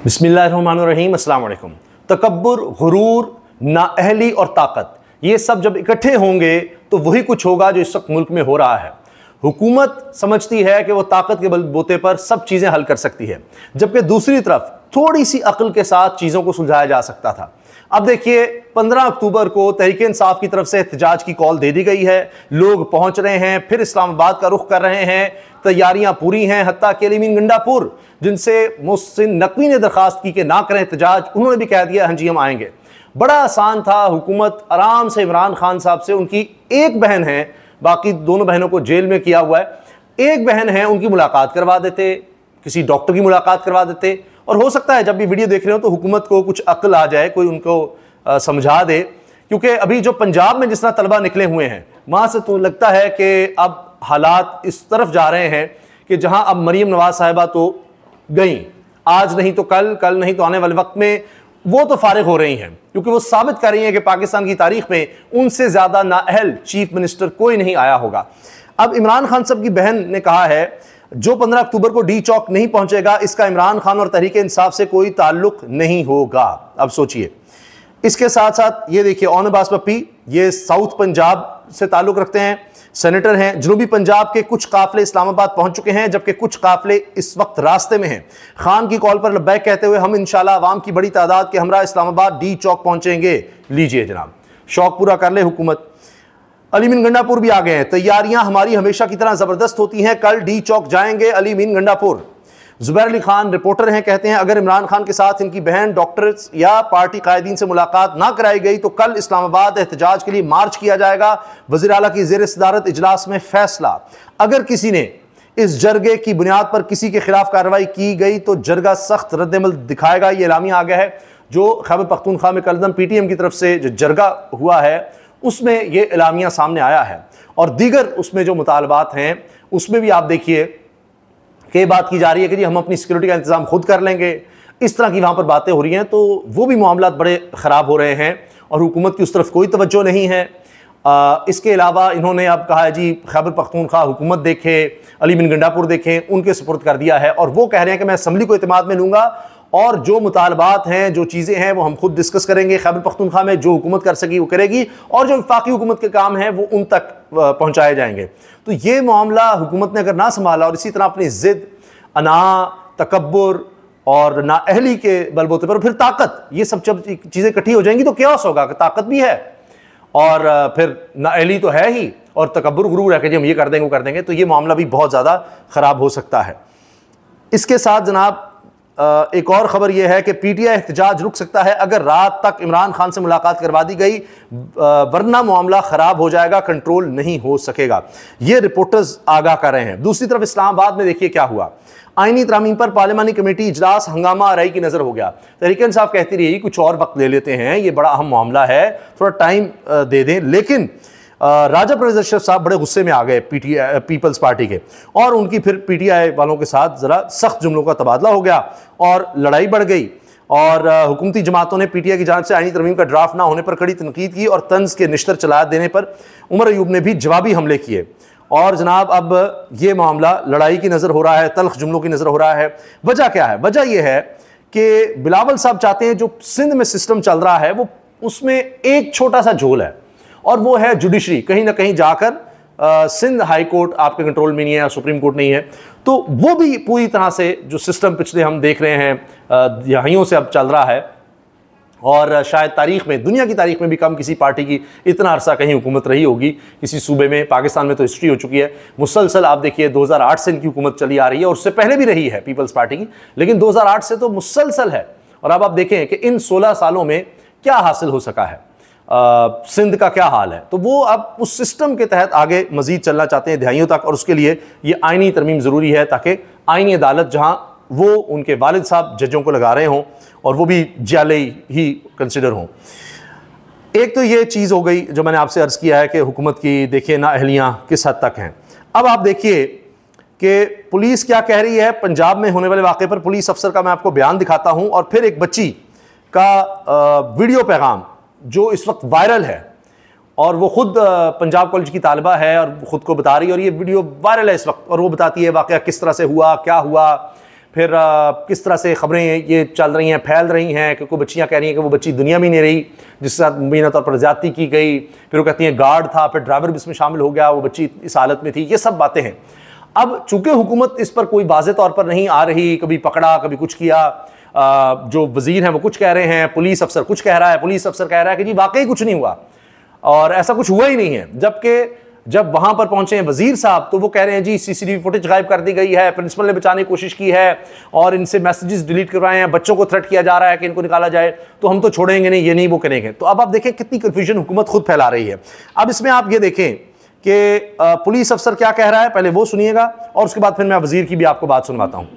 बिस्मिल्लाहिर्रहमानिर्रहीम, अस्सलाम वालेकुम। तकब्बुर, गुरूर, नाअहली और ताकत, ये सब जब इकट्ठे होंगे तो वही कुछ होगा जो इस वक्त मुल्क में हो रहा है। हुकूमत समझती है कि वो ताकत के बलबूते पर सब चीज़ें हल कर सकती है, जबकि दूसरी तरफ थोड़ी सी अक्ल के साथ चीज़ों को सुलझाया जा सकता था। अब देखिए, 15 अक्टूबर को तहरीक इंसाफ की तरफ से एहतजाज की कॉल दे दी गई है। लोग पहुंच रहे हैं, फिर इस्लामाबाद का रुख कर रहे हैं, तैयारियां पूरी हैं। हत्ता कि अली मीन गंडापुर, जिनसे मोहसिन नकवी ने दरखास्त की कि ना करें एहतजाज, उन्होंने भी कह दिया हाँ जी हम आएंगे। बड़ा आसान था, हुकूमत आराम से इमरान खान साहब से, उनकी एक बहन है, बाकी दोनों बहनों को जेल में किया हुआ है, एक बहन है, उनकी मुलाकात करवा देते, किसी डॉक्टर की मुलाकात करवा देते। और हो सकता है जब भी वीडियो देख रहे हो तो हुकूमत को कुछ अक्ल आ जाए, कोई उनको समझा दे, क्योंकि अभी जो पंजाब में जिस तरह तलबा निकले हुए हैं वहाँ से तो लगता है कि अब हालात इस तरफ जा रहे हैं कि जहाँ अब मरीम नवाज साहिबा तो गई, आज नहीं तो कल, कल नहीं तो आने वाले वक्त में वो तो फारिग हो रही हैं, क्योंकि वो साबित कर रही हैं कि पाकिस्तान की तारीख में उनसे ज़्यादा नाअहल चीफ मिनिस्टर कोई नहीं आया होगा। अब इमरान खान साहब की बहन ने कहा है जो 15 अक्टूबर को डी चौक नहीं पहुंचेगा, इसका इमरान खान और तहरीक इंसाफ से कोई ताल्लुक नहीं होगा। अब सोचिए, इसके साथ साथ ये देखिए, ओन अब्बास पप्पी, ये साउथ पंजाब से ताल्लुक रखते हैं, सेनेटर हैं। जनूबी पंजाब के कुछ काफले इस्लामाबाद पहुंच चुके हैं, जबकि कुछ काफले इस वक्त रास्ते में हैं। खान की कॉल पर लब्बैक कहते हुए हम इंशाल्लाह अवाम की बड़ी तादाद के हमरा इस्लामाबाद डी चौक पहुंचेंगे। लीजिए जनाब, शौक पूरा कर ले हुकूमत। अली मीन गंडापुर भी आ गए हैं। तैयारियां हमारी हमेशा की तरह जबरदस्त होती हैं, कल डी चौक जाएंगे अली मीन गंडापुर। जुबैर अली खान रिपोर्टर हैं, कहते हैं अगर इमरान खान के साथ इनकी बहन डॉक्टर्स या पार्टी कायदीन से मुलाकात ना कराई गई तो कल इस्लामाबाद एहतजाज के लिए मार्च किया जाएगा। वज़ीर आला की ज़ेर सदारत इजलास में फैसला। अगर किसी ने इस जरगे की बुनियाद पर किसी के खिलाफ कार्रवाई की गई तो जरगा सख्त रद्दमल दिखाएगा। ये एलामिया आ गया है जो खैबर पख्तूनख्वा में कलदम PTM की तरफ से जो जरगा हुआ है उसमें ये एलामिया सामने आया है, और दीगर उसमें जो मुतालबात हैं उसमें भी आप देखिए कि बात की जा रही है कि जी हम अपनी सिक्योरिटी का इंतजाम खुद कर लेंगे। इस तरह की वहाँ पर बातें हो रही हैं, तो वो भी मामलात बड़े ख़राब हो रहे हैं और हुकूमत की उस तरफ कोई तवज्जो नहीं है। इसके अलावा इन्होंने अब कहा है जी खैबर पख्तूनख्वा हुकूमत देखे, अली मीन गंडापुर देखें, उनके सुपुर्द कर दिया है, और वो कह रहे हैं कि मैं असम्बली को इत्मीनान में लूँगा और जो मुतालबात हैं, जो चीज़ें हैं वो हम खुद डिस्कस करेंगे खैबर पख्तूनख्वा में, जो हुकूमत कर सकी वो करेगी, और जो वफाकी हुकूमत के काम हैं वो उन तक पहुँचाए जाएंगे। तो ये मामला हुकूमत ने अगर ना संभाला और इसी तरह अपनी ज़िद, अना, तकब्बुर और नाअहली के बलबूते पर फिर ताकत, ये सब जब चीज़ें इकट्ठी हो जाएंगी तो क्योस होगा कि ताकत भी है और फिर नाअहली तो है ही, और तकब्बुर गुरूर है कि जी हम ये कर देंगे वो कर देंगे, तो ये मामला भी बहुत ज़्यादा ख़राब हो सकता है। इसके साथ जनाब एक और ख़बर यह है कि PTI एहतजाज रुक सकता है अगर रात तक इमरान खान से मुलाकात करवा दी गई, वरना मामला ख़राब हो जाएगा, कंट्रोल नहीं हो सकेगा। ये रिपोर्टर्स आगाह कर रहे हैं। दूसरी तरफ इस्लामाबाद में देखिए क्या हुआ। आईनी तरामीम पर पार्लिमानी कमेटी इजलास हंगामा आराई की नज़र हो गया। तहरीक इंसाफ कहती रही कुछ और वक्त ले लेते हैं, ये बड़ा अहम मामला है, थोड़ा टाइम दे दें, लेकिन राजा परवेज़ अशरफ साहब बड़े गुस्से में आ गए पीपल्स पार्टी के, और उनकी फिर PTI वालों के साथ ज़रा सख्त जुमलों का तबादला हो गया और लड़ाई बढ़ गई, और हुकूमती जमातों ने PTI की जानिब से आईनी तरमीम का ड्राफ्ट ना होने पर कड़ी तनकीद की, और तंज के निश्तर चला देने पर उमर अयूब ने भी जवाबी हमले किए। और जनाब अब ये मामला लड़ाई की नज़र हो रहा है, तल्ख जुमलों की नज़र हो रहा है। वजह क्या है? वजह यह है कि बिलावल साहब चाहते हैं जो सिंध में सिस्टम चल रहा है वो, उसमें एक छोटा सा झोल है, और वो है जुडिशरी। कहीं ना कहीं जाकर सिंध हाई कोर्ट आपके कंट्रोल में नहीं है, सुप्रीम कोर्ट नहीं है, तो वो भी पूरी तरह से जो सिस्टम पिछले हम देख रहे हैं दहाइयों से अब चल रहा है, और शायद तारीख में, दुनिया की तारीख में भी कम किसी पार्टी की इतना अरसा कहीं हुकूमत रही होगी किसी सूबे में। पाकिस्तान में तो हिस्ट्री हो चुकी है मुसलसल, आप देखिए 2008 से इनकी हुकूमत चली आ रही है, और उससे पहले भी रही है पीपल्स पार्टी की, लेकिन 2008 से तो मुसलसल है। और अब आप देखें कि इन 16 सालों में क्या हासिल हो सका है, सिंध का क्या हाल है। तो वो अब उस सिस्टम के तहत आगे मजीद चलना चाहते हैं दहाइयों तक, और उसके लिए ये आईनी तरमीम ज़रूरी है ताकि आईनी अदालत जहाँ वो उनके वालिद साहब जजों को लगा रहे हों और वो भी जाले ही कंसिडर हों। एक तो ये चीज़ हो गई जो मैंने आपसे अर्ज़ किया है कि हुकूमत की देखिए नाअहलियाँ किस हद तक हैं। अब आप देखिए कि पुलिस क्या कह रही है। पंजाब में होने वाले वाक़े पर पुलिस अफसर का मैं आपको बयान दिखाता हूँ, और फिर एक बच्ची का वीडियो पैगाम जो इस वक्त वायरल है, और वो खुद पंजाब कॉलेज की तालिबा है और खुद को बता रही है, और ये वीडियो वायरल है इस वक्त, और वो बताती है वाक़या किस तरह से हुआ, क्या हुआ, फिर किस तरह से खबरें ये चल रही हैं, फैल रही हैं कि कोई बच्चियाँ कह रही हैं कि वो बच्ची दुनिया में नहीं रही जिसके साथ मुबीना तौर पर ज़्यादती की गई, फिर वो कहती हैं गार्ड था, फिर ड्राइवर भी इसमें शामिल हो गया, वो बच्ची इस हालत में थी। ये सब बातें हैं। अब चूंकि हुकूमत इस पर कोई वाज़ेह तौर पर नहीं आ रही, कभी पकड़ा कभी कुछ किया, जो वजीर हैं वो कुछ कह रहे हैं, पुलिस अफसर कुछ कह रहा है, पुलिस अफसर कह रहा है कि जी वाकई कुछ नहीं हुआ और ऐसा कुछ हुआ ही नहीं है। जबकि जब वहां पर पहुंचे हैं वजीर साहब तो वो कह रहे हैं जी सीसीटीवी फुटेज गायब कर दी गई है, प्रिंसिपल ने बचाने की कोशिश की है और इनसे मैसेजेस डिलीट करवाए हैं, बच्चों को थ्रेट किया जा रहा है कि इनको निकाला जाए, तो हम तो छोड़ेंगे नहीं, ये नहीं वो करेंगे। तो अब आप देखें कितनी कंफ्यूजन हुकूमत खुद फैला रही है। अब इसमें आप ये देखें कि पुलिस अफसर क्या कह रहा है, पहले वो सुनिएगा और उसके बाद फिर मैं वजीर की भी आपको बात सुनवाता हूँ।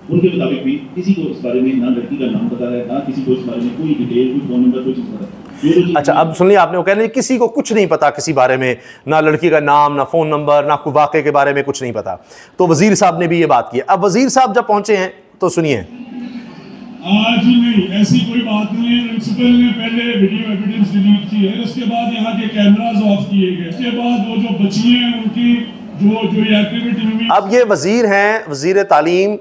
उनके मुताबिक भी किसी को इस बारे में ना लड़की का नाम पता है, ना किसी को इस बारे में कोई डिटेल, कोई फोन नंबर, कोई चीज पता है। अच्छा, अब सुनिए, आपने वो कह रहे किसी को कुछ नहीं पता किसी बारे में, ना लड़की का नाम, ना फोन नंबर, ना कोई वाक़े के बारे में कुछ नहीं पता। तो वजीर साहब ने भी ये बात की। अब वजीर साहब जब पहुंचे हैं तो सुनिए। आज नहीं, ऐसी कोई बात नहीं है। प्रिंसिपल ने पहले वीडियो एविडेंस डिलीट की है, उसके बाद यहाँ के कैमरास ऑफ किए गए, उसके बाद वो जो बच्ची हैं उनकी जो एक्टिविटी हुई। अब ये वजीर हैं, वजीर तालीम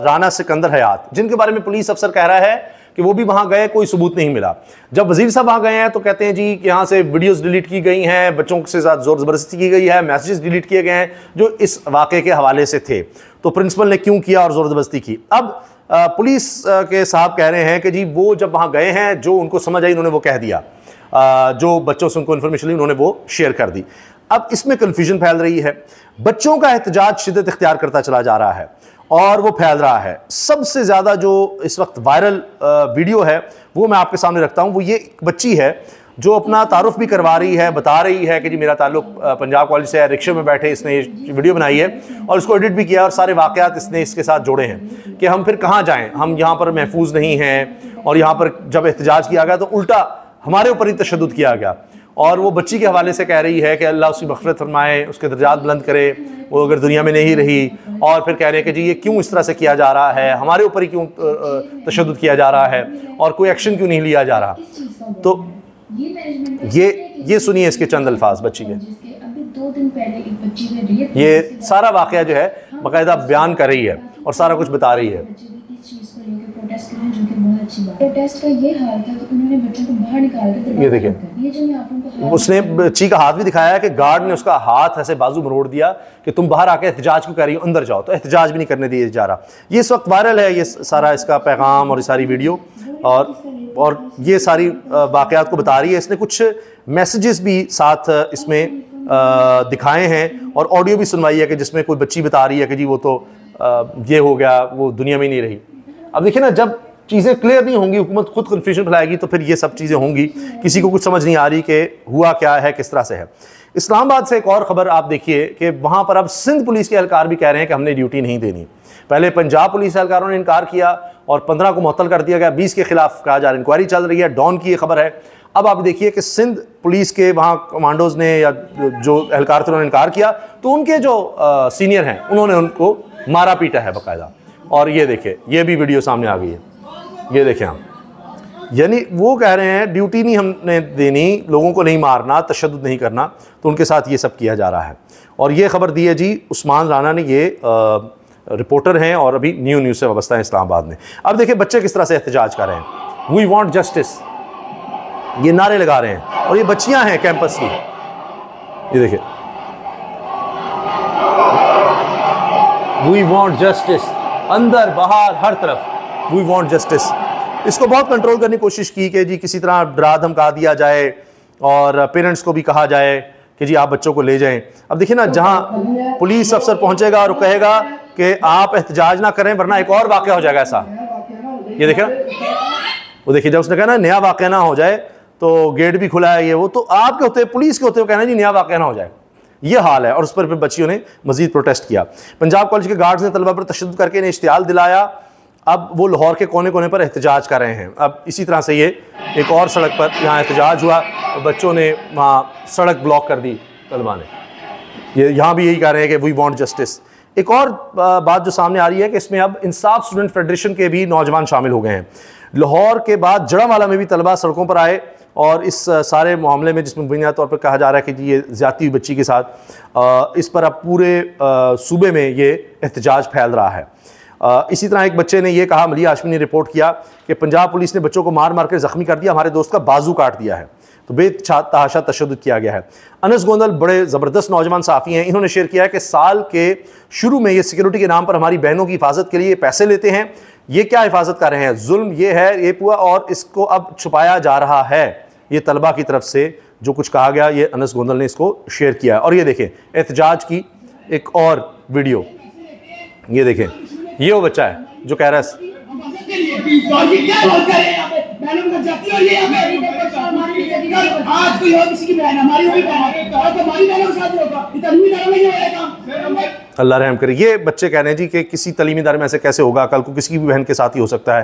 राना सिकंदर हयात, जिनके बारे में पुलिस अफसर कह रहा है कि वो भी वहां गए, कोई सबूत नहीं मिला। जब वजीर साहब वहां गए हैं तो कहते हैं जी कि यहाँ से वीडियोस डिलीट की गई हैं, बच्चों के साथ जोर जबरदस्ती की गई है, मैसेजेस डिलीट किए गए हैं जो इस वाक़े के हवाले से थे। तो प्रिंसिपल ने क्यों किया और जोर जबरदस्ती की। अब पुलिस के साहब कह रहे हैं कि जी वो जब वहाँ गए हैं, जो उनको समझ आई उन्होंने वो कह दिया, जो बच्चों से उनको इन्फॉर्मेशन ली उन्होंने वो शेयर कर दी। अब इसमें कन्फ्यूजन फैल रही है, बच्चों का एहतजाज शिद्दत इख्तियार करता चला जा रहा है और वो फैल रहा है। सबसे ज़्यादा जो इस वक्त वायरल वीडियो है वो मैं आपके सामने रखता हूँ। वो ये एक बच्ची है जो अपना तारुफ भी करवा रही है, बता रही है कि जी मेरा ताल्लुक पंजाब कॉलेज से है, रिक्शे में बैठे इसने वीडियो बनाई है और इसको एडिट भी किया और सारे वाक़यात इसने इसके साथ जोड़े हैं कि हम फिर कहाँ जाएँ, हम यहाँ पर महफूज नहीं हैं। और यहाँ पर जब एहतजाज किया गया तो उल्टा हमारे ऊपर ही तशद्दुद किया गया और वो बच्ची के हवाले से कह रही है कि अल्लाह उसकी मग़फ़िरत फरमाए, उसके दर्जात बुलंद करे, वो अगर दुनिया में नहीं रही। और फिर कह रहे हैं कि जी ये क्यों इस तरह से किया जा रहा है, हमारे ऊपर ही क्यों तशद्दुद किया जा रहा है और कोई एक्शन क्यों नहीं लिया जा रहा। तो ये सुनिए इसके चंद अल्फाज बच्ची के। ये सारा वाक़या जो है बाकायदा बयान कर रही है और सारा कुछ बता रही है। प्रोटेस्ट का ये हाल था तो उन्होंने बच्चों को बाहर निकाल कर, ये देखिए, ये जो मैं आप लोगों को उसने बच्ची का हाथ भी दिखाया है कि गार्ड ने उसका हाथ ऐसे बाजू मरोड़ दिया कि तुम बाहर आके एहतजाज क्यों कर रही हो, अंदर जाओ। तो एहतजाज भी नहीं करने दिया जा रहा। ये इस वक्त वायरल है, ये सारा इसका पैगाम और ये सारी वीडियो और ये सारी वाक़यात को बता रही है। इसने कुछ मैसेजेस भी साथ इसमें दिखाए हैं और ऑडियो भी सुनवाई है कि जिसमें कोई बच्ची बता रही है कि जी वो तो ये हो गया, वो दुनिया में ही नहीं रही। अब देखिए ना, जब चीज़ें क्लियर नहीं होंगी, हुकूमत खुद कन्फ्यूजन फैलाएगी तो फिर ये सब चीज़ें होंगी। किसी को कुछ समझ नहीं आ रही कि हुआ क्या है, किस तरह से है। इस्लामाबाद से एक और ख़बर आप देखिए कि वहाँ पर अब सिंध पुलिस के एहलकार भी कह रहे हैं कि हमने ड्यूटी नहीं देनी। पहले पंजाब पुलिस एहलकारों ने इनकार किया और 15 को मुअत्तल कर दिया गया, 20 के खिलाफ कहा जा रहा है इंक्वायरी चल रही है। डॉन की ये खबर है। अब आप देखिए कि सिंध पुलिस के वहाँ कमांडोज़ ने या जो एहलकार थे उन्होंने इनकार किया तो उनके जो सीनियर हैं उन्होंने उनको मारा पीटा है बाकायदा। और ये देखिए, ये भी वीडियो सामने आ गई है, ये देखें आप। यानी वो कह रहे हैं ड्यूटी नहीं हमने देनी, लोगों को नहीं मारना, तशद्दुद नहीं करना, तो उनके साथ ये सब किया जा रहा है। और ये खबर दी है जी उस्मान राना ने, ये रिपोर्टर हैं और अभी न्यूज़ से वाबस्ता है इस्लामाबाद में। अब देखिए बच्चे किस तरह से एहतजाज कर रहे हैं, वी वांट जस्टिस, ये नारे लगा रहे हैं और ये बच्चियां हैं कैंपस की। ये देखिए, वी वांट जस्टिस, अंदर बाहर हर तरफ वी वांट जस्टिस। इसको बहुत कंट्रोल करने की कोशिश की कि जी किसी तरह डरा धमका दिया जाए और पेरेंट्स को भी कहा जाए कि जी आप बच्चों को ले जाएं। अब देखिए ना, जहां पुलिस अफसर पहुंचेगा और कहेगा कि आप एहतजाज ना करें वरना एक और वाक़या हो जाएगा ऐसा। ये देखिए, वो देखिए, जब उसने कहा ना नया वाक़या ना हो जाए तो गेट भी खुला है ये वो, तो आपके होते पुलिस के होते हुए कहना जी नया वाक़या ना हो जाए, ये हाल है। और उस पर बच्चियों ने मजीद प्रोटेस्ट किया। पंजाब कॉलेज के गार्ड्स ने तलबा पर तशद्दुद करके इन्हें इश्तियाल दिलाया। अब वो लाहौर के कोने कोने पर एहतजाज कर रहे हैं। अब इसी तरह से ये एक और सड़क पर यहाँ एहतजाज हुआ तो बच्चों ने वहाँ सड़क ब्लॉक कर दी तलबा ने। ये यहाँ भी यही कह रहे हैं कि वी वांट जस्टिस। एक और बात जो सामने आ रही है कि इसमें अब इंसाफ स्टूडेंट फेडरेशन के भी नौजवान शामिल हो गए हैं। लाहौर के बाद जड़ावाला में भी तलबा सड़कों पर आए और इस सारे मामले में जिसमें बुनियादी तौर पर कहा जा रहा है कि जी ये ज़्यादती हुई बच्ची के साथ, इस पर अब पूरे सूबे में ये एहतजाज फैल रहा है। इसी तरह एक बच्चे ने ये कहा, मलिया हाशमी ने रिपोर्ट किया कि पंजाब पुलिस ने बच्चों को मार मार कर ज़ख्मी कर दिया, हमारे दोस्त का बाजू काट दिया है। तो बेतहाशा तशद्दुद किया गया है। अनस गोंदल बड़े ज़बरदस्त नौजवान सहाफ़ी हैं, इन्होंने शेयर किया है कि साल के शुरू में ये सिक्योरिटी के नाम पर हमारी बहनों की हिफाजत के लिए पैसे लेते हैं। ये क्या हिफाजत कर रहे हैं? जुल्म ये है, ये हुआ, और इसको अब छुपाया जा रहा है। ये तलबा की तरफ से जो कुछ कहा गया, ये अनस गोंदल ने इसको शेयर किया है। और ये देखें एहतजाज की एक और वीडियो, ये देखें, ये वो बच्चा है जो कह रहा है अल्लाह रहम करे। ये बच्चे कह रहे हैं जी कि किसी तलीमी इदारे में ऐसे कैसे होगा, कल को किसी की भी बहन के साथ ही हो सकता है,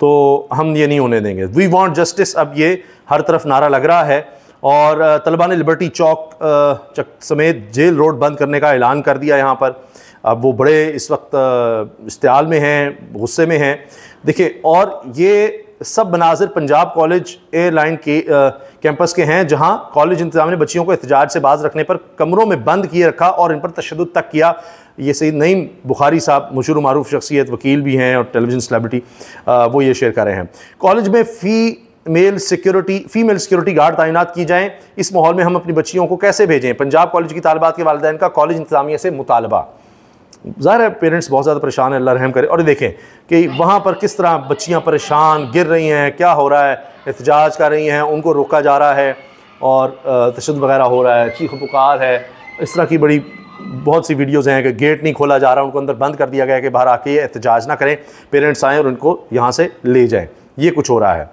तो हम ये नहीं होने देंगे। वी वांट जस्टिस, अब ये हर तरफ नारा लग रहा है। और तलबा ने लिबर्टी चौक समेत जेल रोड बंद करने का ऐलान कर दिया यहाँ पर। अब वो बड़े इस वक्त इस्तेआल में हैं, गुस्से में हैं। देखिए, और ये सब मनाजिर पंजाब कॉलेज एयरलाइन के कैंपस के हैं, जहां कॉलेज इंतजाम ने बच्चियों को एहतजाज से बाज रखने पर कमरों में बंद किए रखा और इन पर तशद्दुद तक किया। ये सईद नईम बुखारी साहब, मशहूर मारूफ शख्सियत, वकील भी हैं और टेलीविज़न सेलिब्रिटी, वो ये शेयर कर रहे हैं। कॉलेज में फीमेल सिक्योरिटी गार्ड तैनात की जाएँ। इस माहौल में हम अपनी बच्चियों को कैसे भेजें? पंजाब कॉलेज की तालिबात के वालिदैन का कॉलेज इंतजामिया से मुतालबा। ज़ाहिर है पेरेंट्स बहुत ज़्यादा परेशान है, अल्लाह रहम करे। और ये देखें कि वहाँ पर किस तरह बच्चियाँ परेशान गिर रही हैं, क्या हो रहा है, एहतजाज कर रही हैं, उनको रोका जा रहा है और तशद्दुद वगैरह हो रहा है, चीख पुकार है। इस तरह की बड़ी बहुत सी वीडियोज़ हैं कि गेट नहीं खोला जा रहा, उनको अंदर बंद कर दिया गया कि बाहर आके एहतजाज ना करें, पेरेंट्स आएँ और उनको यहाँ से ले जाएँ। ये कुछ हो रहा है।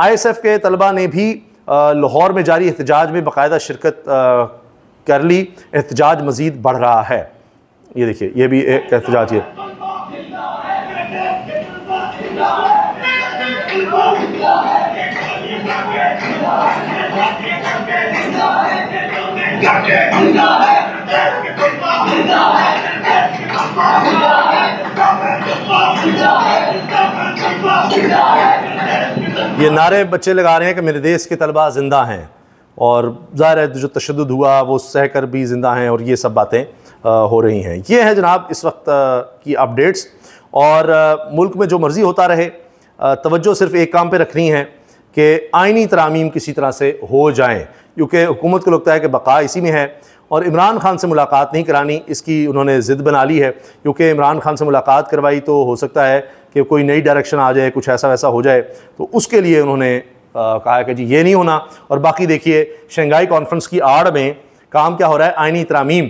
ISF के तलबा ने भी लाहौर में जारी एहतजाज में बाकायदा शिरकत कर ली। एहतजाज मज़ीद बढ़ रहा है। ये देखिए, ये भी एक एहतजाज है। ये नारे बच्चे लगा रहे हैं कि मेरे देश के तलबा जिंदा हैं, और ज़ाहिर है जो तशद्दुद हुआ वो सहकर भी जिंदा हैं, और ये सब बातें हो रही हैं। ये है जनाब इस वक्त की अपडेट्स। और मुल्क में जो मर्ज़ी होता रहे, तवज्जो सिर्फ एक काम पे रखनी है कि आइनी तरामीम किसी तरह से हो जाएं, क्योंकि हुकूमत को लगता है कि बका इसी में है। और इमरान खान से मुलाकात नहीं करानी, इसकी उन्होंने ज़िद बना ली है, क्योंकि इमरान खान से मुलाकात करवाई तो हो सकता है कि कोई नई डायरेक्शन आ जाए, कुछ ऐसा वैसा हो जाए, तो उसके लिए उन्होंने कहा कि जी ये नहीं होना। और बाकी देखिए शंघाई कॉन्फ्रेंस की आड़ में काम क्या हो रहा है, आइनी तरामीम,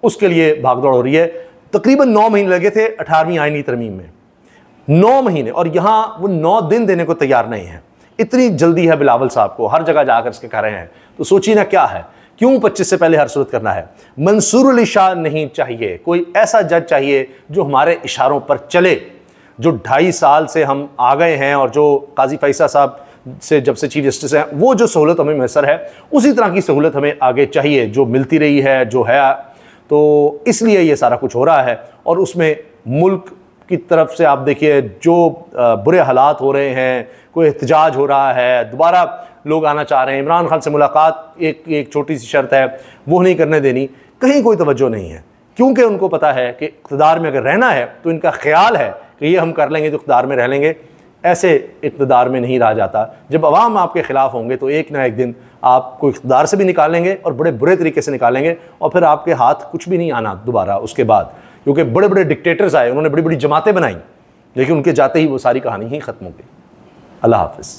उसके लिए भागदौड़ हो रही है। तकरीबन 9 महीने लगे थे 18वीं आइनी तरमीम में, 9 महीने, और यहाँ वो 9 दिन देने को तैयार नहीं है। इतनी जल्दी है बिलावल साहब को, हर जगह जाकर इसके कह रहे हैं। तो सोचिए ना क्या है, क्यों 25 से पहले हर सूरत करना है? मंसूर अली शाह नहीं चाहिए, कोई ऐसा जज चाहिए जो हमारे इशारों पर चले, जो 2.5 साल से हम आ गए हैं, और जो काजी फैसल साहब से जब से चीफ जस्टिस हैं, वो जो सहूलत हमें मैसर है उसी तरह की सहूलत हमें आगे चाहिए, जो मिलती रही है, जो है। तो इसलिए ये सारा कुछ हो रहा है। और उसमें मुल्क की तरफ से आप देखिए जो बुरे हालात हो रहे हैं, कोई एहतजाज हो रहा है, दोबारा लोग आना चाह रहे हैं। इमरान खान से मुलाकात एक छोटी सी शर्त है, वो नहीं करने देनी, कहीं कोई तवज्जो नहीं है, क्योंकि उनको पता है कि इक़्तिदार में अगर रहना है तो इनका ख्याल है कि ये हम कर लेंगे तो इक़्तिदार में रह लेंगे। ऐसे इक़्तिदार में नहीं रहा जाता। जब अवाम आपके ख़िलाफ़ होंगे तो एक ना एक दिन आपको इक़्तिदार से भी निकालेंगे, और बड़े बुरे तरीके से निकालेंगे, और फिर आपके हाथ कुछ भी नहीं आना दोबारा उसके बाद। क्योंकि बड़े बड़े डिक्टेटर्स आए, उन्होंने बड़ी बड़ी जमातें बनाई, लेकिन उनके जाते ही वो सारी कहानी ही ख़त्म हो गई। अल्लाह हाफ़िज़।